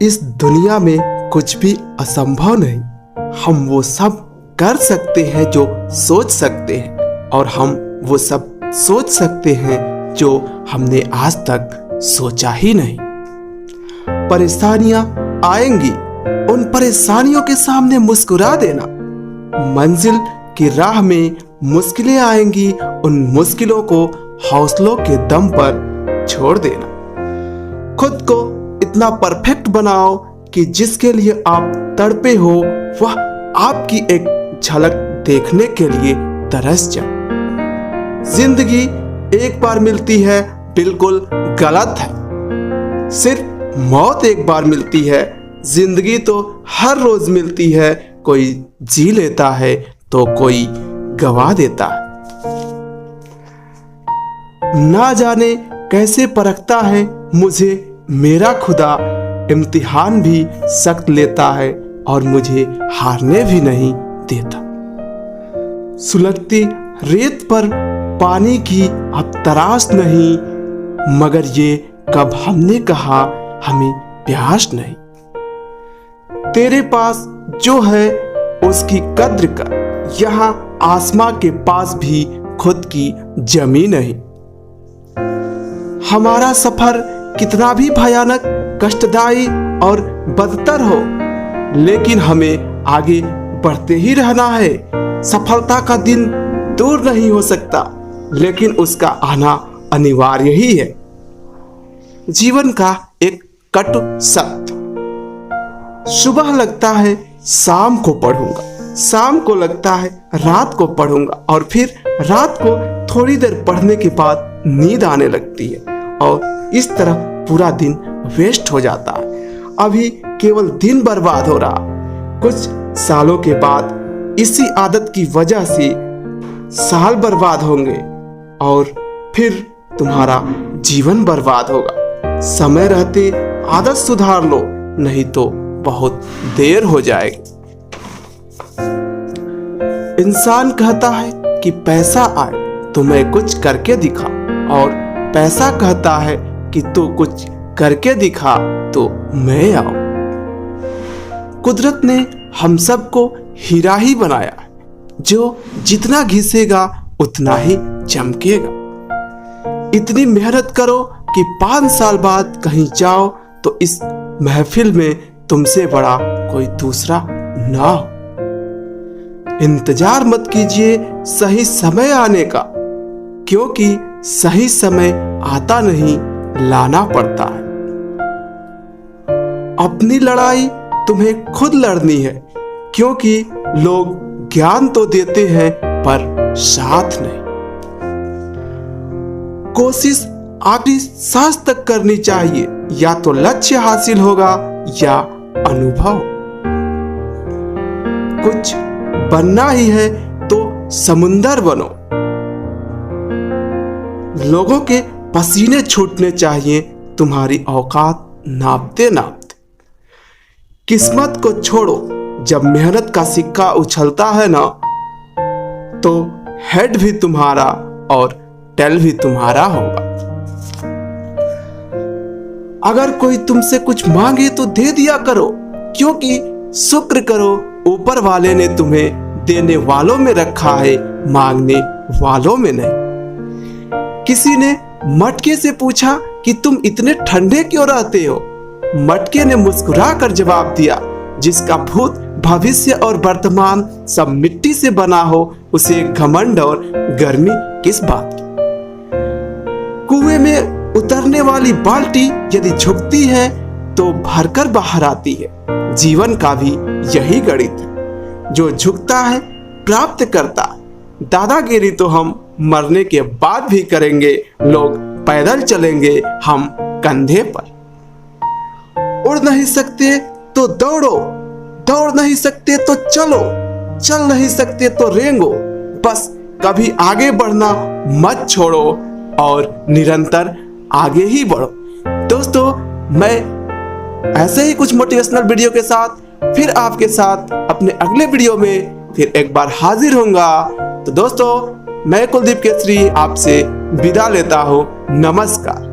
इस दुनिया में कुछ भी असंभव नहीं। हम वो सब कर सकते हैं जो सोच सकते हैं, और हम वो सब सोच सकते हैं जो हमने आज तक सोचा ही नहीं। परेशानियां आएंगी, उन परेशानियों के सामने मुस्कुरा देना। मंजिल की राह में मुश्किलें आएंगी, उन मुश्किलों को हौसलों के दम पर छोड़ देना। खुद को इतना परफेक्ट बनाओ कि जिसके लिए आप तड़पे हो वह आपकी एक झलक देखने के लिए तरस जाए। जिंदगी एक बार मिलती है बिल्कुल गलत है। सिर्फ मौत एक बार मिलती है, जिंदगी तो हर रोज मिलती है। कोई जी लेता है तो कोई गवा देता है। ना जाने कैसे परखता है मुझे मेरा खुदा, इम्तिहान भी सख्त लेता है और मुझे हारने भी नहीं देता। सुलगती रेत पर पानी की अब तराश नहीं, मगर ये कब हमने कहा हमें प्यास नहीं। तेरे पास जो है उसकी कद्र कर, यहाँ आसमां के पास भी खुद की जमीन नहीं। हमारा सफर कितना भी भयानक, कष्टदायी और बदतर हो, लेकिन हमें आगे बढ़ते ही रहना है। सफलता का दिन दूर नहीं हो सकता, लेकिन उसका आना अनिवार्य ही है। जीवन का एक कटु सत्य, सुबह लगता है शाम को पढ़ूंगा, शाम को लगता है रात को पढ़ूंगा, और फिर रात को थोड़ी देर पढ़ने के बाद नींद आने लगती है, और इस तरह पूरा दिन वेस्ट हो जाता है। अभी केवल दिन बर्बाद हो रहा, कुछ सालों के बाद इसी आदत की वजह से साल बर्बाद होंगे, और फिर तुम्हारा जीवन बर्बाद होगा। समय रहते आदत सुधार लो, नहीं तो बहुत देर हो जाएगी। इंसान कहता है कि पैसा आए तो मैं कुछ करके दिखा, और पैसा कहता है कि तू कुछ करके दिखा तो मैं आऊं। कुदरत ने हम सबको हीरा ही बनाया है, जो जितना घिसेगा उतना ही चमकेगा। इतनी मेहनत करो कि 5 साल बाद कहीं जाओ तो इस महफिल में तुमसे बड़ा कोई दूसरा ना हो। इंतजार मत कीजिए सही समय आने का, क्योंकि सही समय आता नहीं, लाना पड़ता है। अपनी लड़ाई तुम्हें खुद लड़नी है, क्योंकि लोग ज्ञान तो देते हैं पर साथ नहीं। कोशिश आखिरी सांस तक करनी चाहिए, या तो लक्ष्य हासिल होगा या अनुभव। कुछ बनना ही है तो समुंदर बनो। लोगों के पसीने छूटने चाहिए तुम्हारी औकात नापते नापते। किस्मत को छोड़ो, जब मेहनत का सिक्का उछलता है ना, तो हेड भी तुम्हारा और टेल भी तुम्हारा होगा। अगर कोई तुमसे कुछ मांगे तो दे दिया करो, क्योंकि शुक्र करो ऊपर वाले ने तुम्हें देने वालों में रखा है, मांगने वालों में नहीं। किसी ने मटके से पूछा कि तुम इतने ठंडे क्यों रहते हो? मटके ने मुस्कुरा कर जवाब दिया, जिसका भूत भविष्य और वर्तमान सब मिट्टी से बना हो, उसे घमंड और गर्मी किस बात की। कुएं में उतरने वाली बाल्टी यदि झुकती है तो भरकर बाहर आती है। जीवन का भी यही गणित है, जो झुकता है प्राप्त करता है। दादागिरी तो हम मरने के बाद भी करेंगे, लोग पैदल चलेंगे, हम कंधे पर। उड़ नहीं सकते तो दौड़ो, दौड़ नहीं सकते तो चलो, चल नहीं सकते तो रेंगो। बस कभी आगे बढ़ना मत छोड़ो और निरंतर आगे ही बढ़ो। दोस्तों, मैं ऐसे ही कुछ मोटिवेशनल वीडियो के साथ फिर आपके साथ अपने अगले वीडियो में फिर एक बार हाजिर होऊंगा। तो दोस्तों, मैं कुलदीप केसरी आपसे विदा लेता हूँ। नमस्कार।